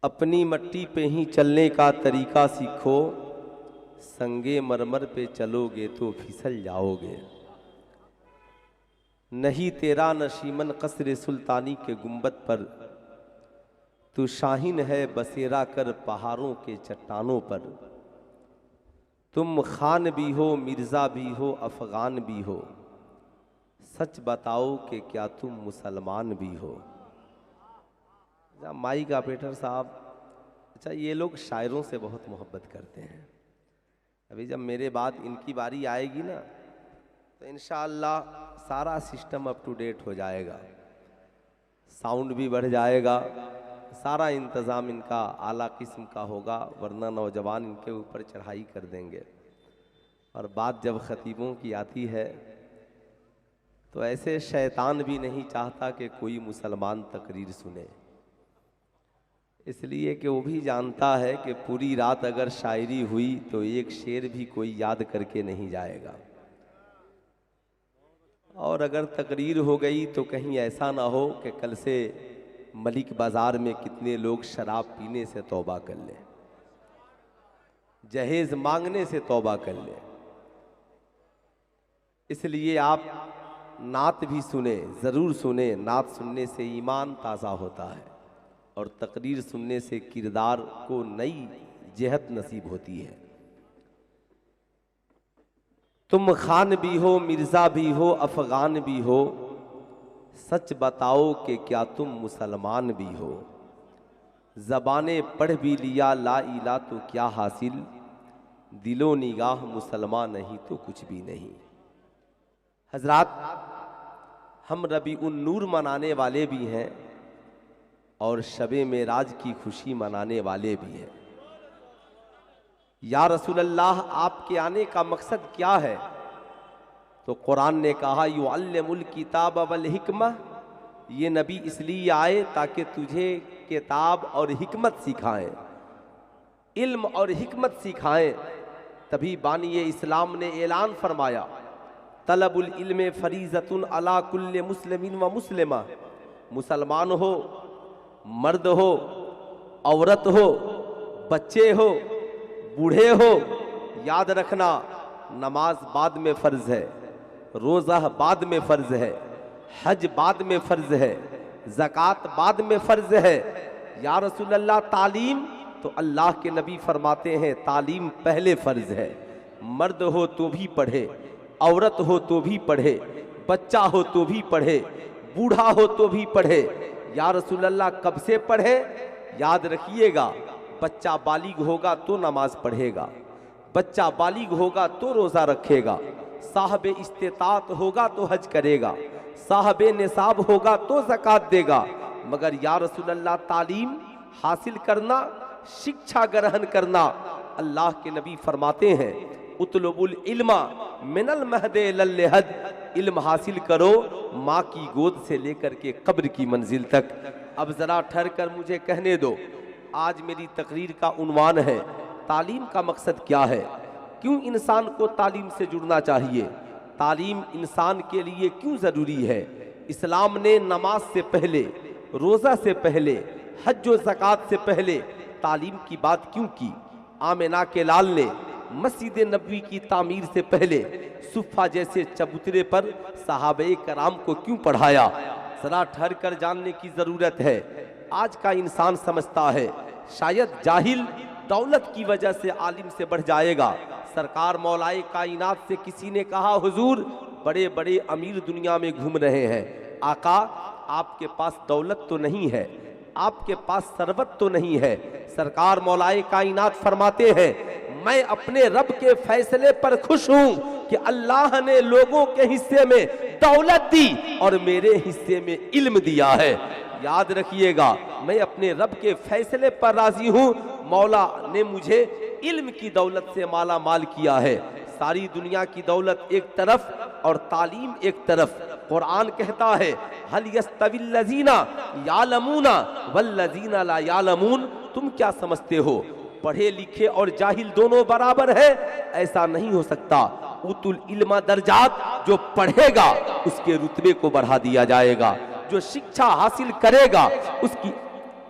अपनी मट्टी पे ही चलने का तरीका सीखो, संगे मरमर पे चलोगे तो फिसल जाओगे। नहीं तेरा नशीमन कसरे सुल्तानी के गुंबद पर, तू शाहीन है बसेरा कर पहाड़ों के चट्टानों पर। तुम खान भी हो, मिर्ज़ा भी हो, अफ़गान भी हो, सच बताओ कि क्या तुम मुसलमान भी हो। माइक ऑपरेटर साहब, अच्छा ये लोग शायरों से बहुत मोहब्बत करते हैं। अभी जब मेरे बाद इनकी बारी आएगी ना तो इंशाअल्लाह सारा सिस्टम अप टू डेट हो जाएगा, साउंड भी बढ़ जाएगा, सारा इंतज़ाम इनका आला किस्म का होगा, वरना नौजवान इनके ऊपर चढ़ाई कर देंगे। और बात जब ख़तीबों की आती है तो ऐसे शैतान भी नहीं चाहता कि कोई मुसलमान तकरीर सुने, इसलिए कि वो भी जानता है कि पूरी रात अगर शायरी हुई तो एक शेर भी कोई याद करके नहीं जाएगा। और अगर तकरीर हो गई तो कहीं ऐसा ना हो कि कल से मलिक बाज़ार में कितने लोग शराब पीने से तौबा कर लें, जहेज मांगने से तौबा कर लें। इसलिए आप नात भी सुने, ज़रूर सुने। नात सुनने से ईमान ताज़ा होता है और तकरीर सुनने से किरदार को नई जेहत नसीब होती है। तुम खान भी हो, मिर्ज़ा भी हो, अफ़गान भी हो, सच बताओ कि क्या तुम मुसलमान भी हो। ज़बाने पढ़ भी लिया ला इला तो क्या हासिल, दिलो निगाह मुसलमान नहीं तो कुछ भी नहीं। हजरात, हम रबीउन नूर मनाने वाले भी हैं और शबे मेराज की खुशी मनाने वाले भी हैं। या रसूल अल्लाह, आपके आने का मकसद क्या है? तो कुरान ने कहा युअल्लिमुल किताब वल हिकमा, ये नबी इसलिए आए ताकि तुझे किताब और हिकमत सिखाएं, इल्म और हिकमत सिखाएं। तभी बानी इस्लाम ने ऐलान फरमाया तलबुल इल्म फरीज़तुन अला कुल्ले मुस्लिमिन व मुस्लिमा। मुसलमान हो, मर्द हो, औरत हो, बच्चे हो, बूढ़े हो, याद रखना नमाज बाद में फ़र्ज़ है, रोज़ा बाद में फ़र्ज़ है, हज बाद में फ़र्ज़ है, ज़कात बाद में फ़र्ज़ है। या रसूल अल्लाह, तालीम? तो अल्लाह के नबी फरमाते हैं तालीम पहले फ़र्ज़ है। मर्द हो तो भी पढ़े, औरत हो तो भी पढ़े, बच्चा हो तो भी पढ़े, बूढ़ा हो तो भी पढ़े। या रसूल अल्लाह, कब से पढ़े? याद रखिएगा, बच्चा बालिग होगा तो नमाज पढ़ेगा, बच्चा बालिग होगा तो रोज़ा रखेगा, साहब इस्तेताअत होगा तो हज करेगा, साहब निसाब होगा तो ज़कात देगा। मगर या रसूल अल्लाह, तालीम हासिल करना, शिक्षा ग्रहण करना, अल्लाह के नबी फरमाते हैं उतलुबुल इल्मा मिनल महदे इलल लहद, इल्म हासिल करो माँ की गोद से लेकर के कब्र की मंजिल तक। अब ज़रा ठहर कर मुझे कहने दो, आज मेरी तकरीर का उन्वान है तालीम का मकसद क्या है, क्यों इंसान को तालीम से जुड़ना चाहिए, तालीम इंसान के लिए क्यों ज़रूरी है। इस्लाम ने नमाज से पहले, रोज़ा से पहले, हज व ज़कात से पहले तालीम की बात क्यों की। आमिना के लाल ने मस्जिद नबवी की तामीर से पहले सुफ़ा जैसे चबूतरे पर सहाबे कराम को क्यों पढ़ाया, ज़रा ठहर कर जानने की ज़रूरत है। आज का इंसान समझता है शायद जाहिल दौलत की वजह से आलिम से बढ़ जाएगा। सरकार मौलाए कायनात से किसी ने कहा हुजूर, बड़े बड़े अमीर दुनिया में घूम रहे हैं, आका आपके पास दौलत तो नहीं है, आपके पास सरबत तो नहीं है। सरकार मौलाए कायनात फरमाते हैं मैं अपने रब के फैसले पर खुश हूं कि अल्लाह ने लोगों के हिस्से में दौलत दी और मेरे हिस्से में इल्म दिया है। याद रखिएगा, मैं अपने रब के फैसले पर राजी हूं, मौला ने मुझे इल्म की दौलत से माला माल किया है। सारी दुनिया की दौलत एक तरफ और तालीम एक तरफ। कुरान कहता है हल यस्तविल्लज़ीना यालमूना वल्लज़ीना ला यालमून, तुम क्या समझते हो पढ़े लिखे और जाहिल दोनों बराबर है? ऐसा नहीं हो सकता। उतुल इल्मा दर्जात, जो पढ़ेगा उसके रुतबे को बढ़ा दिया जाएगा, जो शिक्षा हासिल करेगा उसकी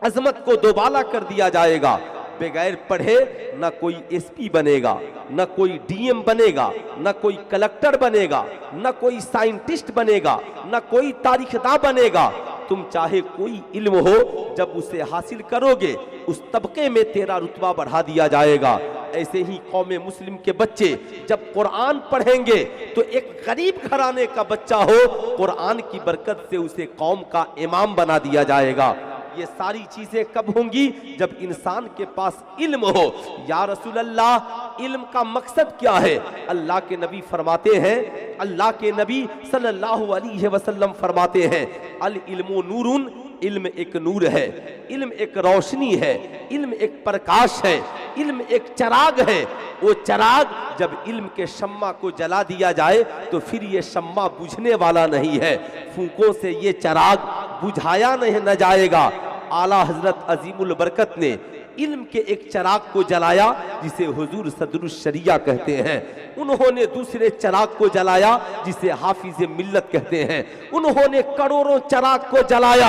अजमत को दोबाला कर दिया जाएगा। बगैर पढ़े न कोई एसपी बनेगा, न कोई डीएम बनेगा, न कोई कलेक्टर बनेगा, न कोई साइंटिस्ट बनेगा, न कोई तारीखदां बनेगा। तुम चाहे कोई इल्म हो, जब उसे हासिल करोगे उस तबके में तेरा रुतबा बढ़ा दिया जाएगा। ऐसे ही कौमे मुस्लिम के बच्चे जब कुरान पढ़ेंगे तो एक गरीब घराने का बच्चा हो, कुरान की बरकत से उसे कौम का इमाम बना दिया जाएगा। ये सारी चीजें कब होंगी? जब इंसान के पास इल्म हो। या रसूल अल्लाह, इल्म का मकसद क्या है? अल्लाह के नबी फरमाते हैं, अल्लाह के नबी सल्लल्लाहु अलैहि वसल्लम फरमाते हैं, अल इल्मु नूरुन, इल्म एक नूर है, इल्म एक रोशनी है, इल्म एक प्रकाश है, इल्म एक चराग है। वो चराग जब इल्म के शम्मा को जला दिया जाए तो फिर ये शम्मा बुझने वाला नहीं है, फूकों से ये चराग बुझाया नहीं न जाएगा। आला हजरत अजीमुल बरकत ने इल्म के एक चराग को जलाया जिसे हुजूर सदरुस शरिया कहते हैं। उन्होंने दूसरे चराग को जलाया जिसे हाफिज मिल्लत कहते हैं। उन्होंने करोड़ों चराग को जलाया।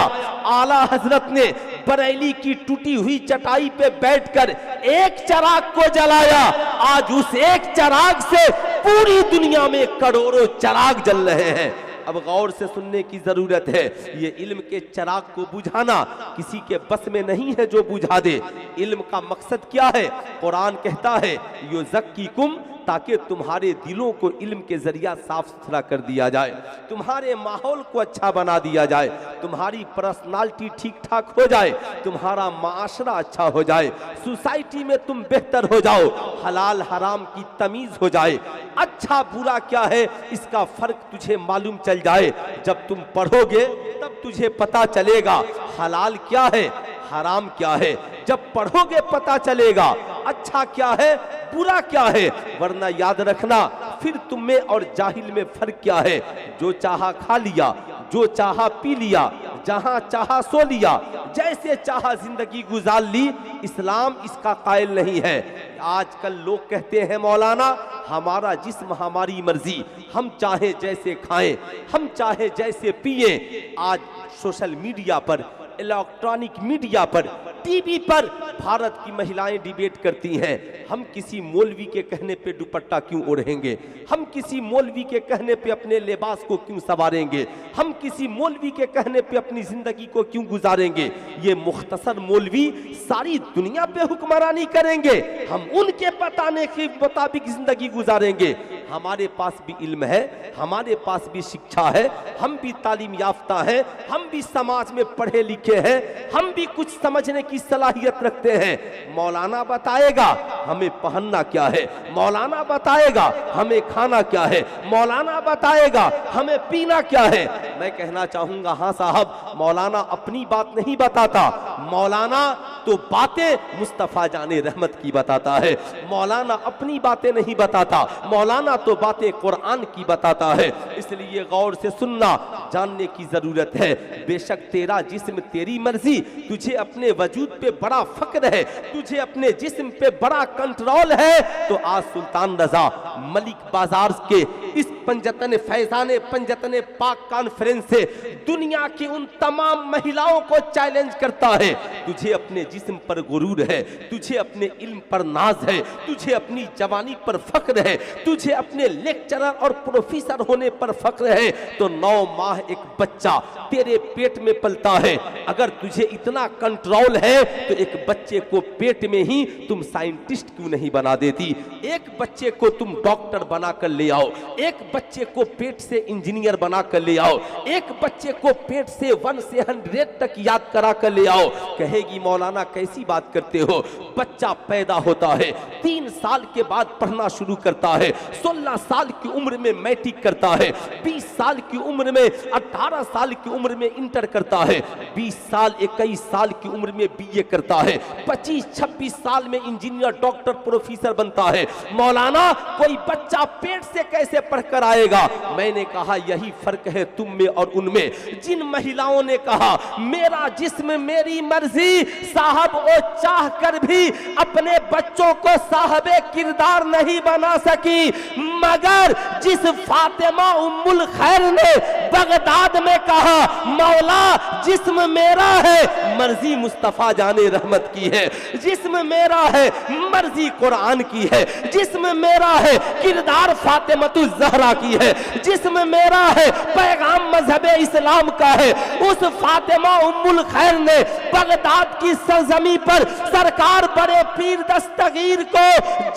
आला हजरत ने बरेली की टूटी हुई चटाई पे बैठकर एक चराग को जलाया। आज उस एक चराग से पूरी दुनिया में करोड़ों चराग जल रहे हैं। अब गौर से सुनने की जरूरत है। ये इल्म के चराग को बुझाना किसी के बस में नहीं है जो बुझा दे। इल्म का मकसद क्या है? कुरान कहता है युज़क्कीकुम, ताकि तुम्हारे दिलों को इल्म के जरिया साफ सुथरा कर दिया जाए, तुम्हारे माहौल को अच्छा बना दिया जाए, तुम्हारी पर्सनालिटी ठीक ठाक हो जाए, तुम्हारा माशरा अच्छा हो जाए, सोसाइटी में तुम बेहतर हो जाओ, हलाल हराम की तमीज हो जाए, अच्छा बुरा क्या है इसका फर्क तुझे मालूम चल जाए। जब तुम पढ़ोगे तब तुझे पता चलेगा हलाल क्या है, हराम क्या है। जब पढ़ोगे पता चलेगा अच्छा क्या है, बुरा क्या है। वरना याद रखना, फिर तुम में और जाहिल में फर्क क्या है। जो चाहा खा लिया, जो चाहा पी लिया, जहां चाहा सो लिया, जैसे चाहा जिंदगी गुजार ली। इस्लाम इसका कायल नहीं है। आजकल लोग कहते हैं मौलाना हमारा जिस्म हमारी मर्जी, हम चाहे जैसे खाएं, हम चाहे जैसे पिए। आज सोशल मीडिया पर, इलेक्ट्रॉनिक मीडिया पर, टीवी पर भारत की महिलाएं डिबेट करती हैं। हम किसी मौलवी के कहने पे दुपट्टा क्यों ओढ़ेंगे? हम किसी मौलवी के कहने पे अपने लिबास को क्यों संवारेंगे? हम किसी मौलवी के कहने पे अपनी जिंदगी को क्यों गुजारेंगे? ये मुख्तसर मौलवी सारी दुनिया पे हुक्मरानी करेंगे, हम उनके बताने के मुताबिक जिंदगी गुजारेंगे। हमारे पास भी इल्म है, हमारे पास भी शिक्षा है, हम भी तालीम याफ्ता हैं, हम भी समाज में पढ़े लिखे हैं, हम भी कुछ समझने की सलाहियत रखते हैं। मौलाना बताएगा हमें पहनना क्या है, मौलाना बताएगा हमें खाना क्या है, मौलाना बताएगा हमें पीना क्या है। मैं कहना चाहूंगा, हाँ साहब, मौलाना अपनी बात नहीं बताता, मौलाना तो बातें मुस्तफा जाने रहमत की बताता है। मौलाना अपनी बातें नहीं बताता, मौलाना तो बातें कुरान की बताता है। इसलिए गौर से सुनना, जानने की जरूरत है। बेशक तेरा जिस्म तेरी मर्जी, तुझे अपने वजूद पे बड़ा फक्र है, तुझे अपने जिस्म पे बड़ा कंट्रोल है, तो आज सुल्तान रजा मलिक बाजार के इस पंजतन फैजाने पंजतन पाक कॉन्फ्रेंस से दुनिया की उन तमाम महिलाओं को चैलेंज करता है। तुझे अपने जिस्म पर गुरूर है, तुझे अपने इल्म पर नाज है, तुझे अपनी जवानी पर फक्र है, तुझे अपने लेक्चरर और प्रोफेसर होने पर फक्र है, तो 9 माह एक बच्चा तेरे पेट में पलता है। अगर तुझे इतना कंट्रोल है तो एक बच्चे को पेट में ही तुम साइंटिस्ट क्यों नहीं बना देती? एक बच्चे को तुम डॉक्टर बनाकर ले आओ, एक बच्चे को पेट से इंजीनियर बनाकर ले आओ, एक बच्चे को पेट से 1 से 100 तक याद करा कर ले आओ। कहेगी मौलाना कैसी बात करते हो? बच्चा पैदा होता है, 3 साल के बाद पढ़ना शुरू करता है, 16 साल की उम्र में मैट्रिक करता है, 20 साल की उम्र में, 18 साल की उम्र में इंटर करता है, 20 साल 21 साल की उम्र में बीए करता है, 25-26 साल में इंजीनियर डॉक्टर प्रोफेसर बनता है। मौलाना कोई बच्चा पेट से कैसे पढ़कर आएगा? मैंने कहा यही फर्क है तुम में और उनमें। जिन महिलाओं ने कहा मेरा जिस्म मेरी मर्जी, साहब वो चाह कर भी अपने बच्चों को साहबे किरदार नहीं बना सकी। मगर जिस फातिमा उम्मुल खैर ने बगदाद में कहा मौला जिस्म मेरा है मर्जी मुस्तफा जाने रहमत की है, जिस्म मेरा है मर्जी कुरान की है, जिस्म मेरा है किरदार फातिमतुल ज़हरा की है, जिस्म मेरा है पैगाम मजहबे इस्लाम का है, उस फातिमा उम्मुल खैर ने बगदाद की सरजमी पर सरकार बड़े पीर दस्तगीर को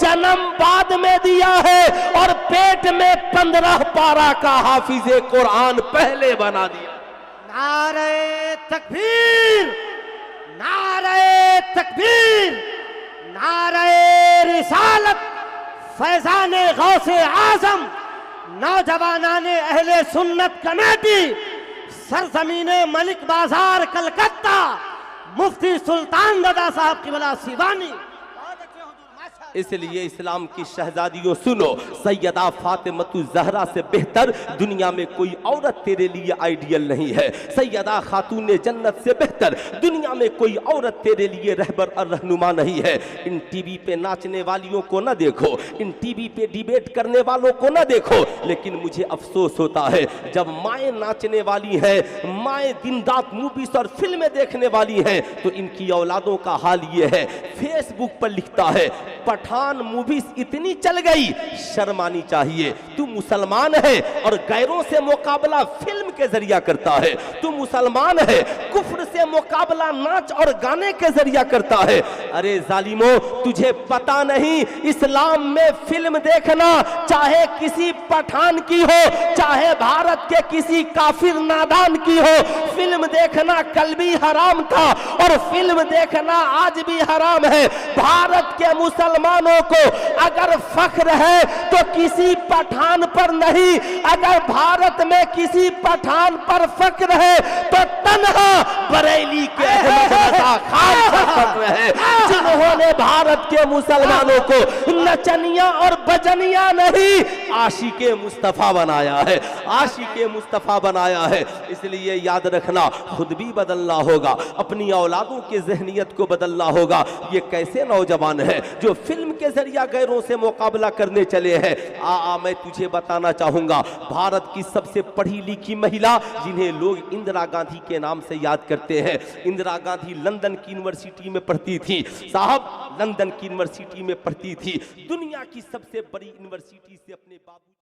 जन्म बाद में दिया है और पेट में 15 पारा का हाफिजे कुरान पहले बना दिया। नारे तकबीर, नारे तकबीर, नारे रिसालत, फैजाने गौसे आजम, नौजवानाने अहले सुन्नत कमेटी, सरजमीने मलिक बाजार कलकत्ता, मुफ्ती सुल्तान दादा साहब की बला सिवानी। इसलिए इस्लाम की शहजादियों सुनो, सैयदा फातिमतुल ज़हरा से बेहतर दुनिया में कोई औरत तेरे लिए आइडियल नहीं है। सैयदा खातून जन्नत से बेहतर दुनिया में कोई औरत तेरे लिए रहबर और रहनुमा नहीं है। इन टीवी पे नाचने वालियों को ना देखो, इन टीवी पे डिबेट करने वालों को ना देखो, लेकिन मुझे अफसोस होता है जब माएँ नाचने वाली हैं, माएँ दिन रात मूवीज और फिल्में देखने वाली हैं, तो इनकी औलादों का हाल ये है। फेसबुक पर लिखता है पठान मूवीज इतनी चल गई, शर्म आनी चाहिए। तू मुसलमान है और गैरों से मुकाबला फिल्म के जरिया करता है। तू मुसलमान है, कुफ्र से मुकाबला नाच और गाने के जरिया करता है। अरे जालिमो, तुझे पता नहीं इस्लाम में फिल्म देखना चाहे किसी पठान की हो, चाहे भारत के किसी काफिर नादान की हो, फिल्म देखना कल भी हराम था और फिल्म देखना आज भी हराम है। भारत के मुसलमानों को अगर फख्र है तो किसी पठान पर नहीं, अगर भारत में किसी पठान पर फख्र है तो तन्हा बरेली के अहमद रजा खान पर फख्र है, जिन्होंने भारत के मुसलमानों को नचनिया और बजनिया नहीं आशिके मुस्तफा बनाया है, आशिके मुस्तफा बनाया है। इसलिए याद रखना, खुद भी बदलना होगा, अपनी औलादों के ज़हनियत को बदलना होगा। ये कैसे नौजवान है जो फिल्म के जरिया गैरों से मुकाबला करने चले हैं। मैं तुझे बताना चाहूंगा, भारत की सबसे पढ़ी लिखी महिला जिन्हें लोग इंदिरा गांधी के नाम से याद करते हैं। इंदिरा गांधी लंदन की यूनिवर्सिटी में पढ़ती थी साहब, लंदन की यूनिवर्सिटी में पढ़ती थी, दुनिया की सबसे बड़ी यूनिवर्सिटी से अपने बाबू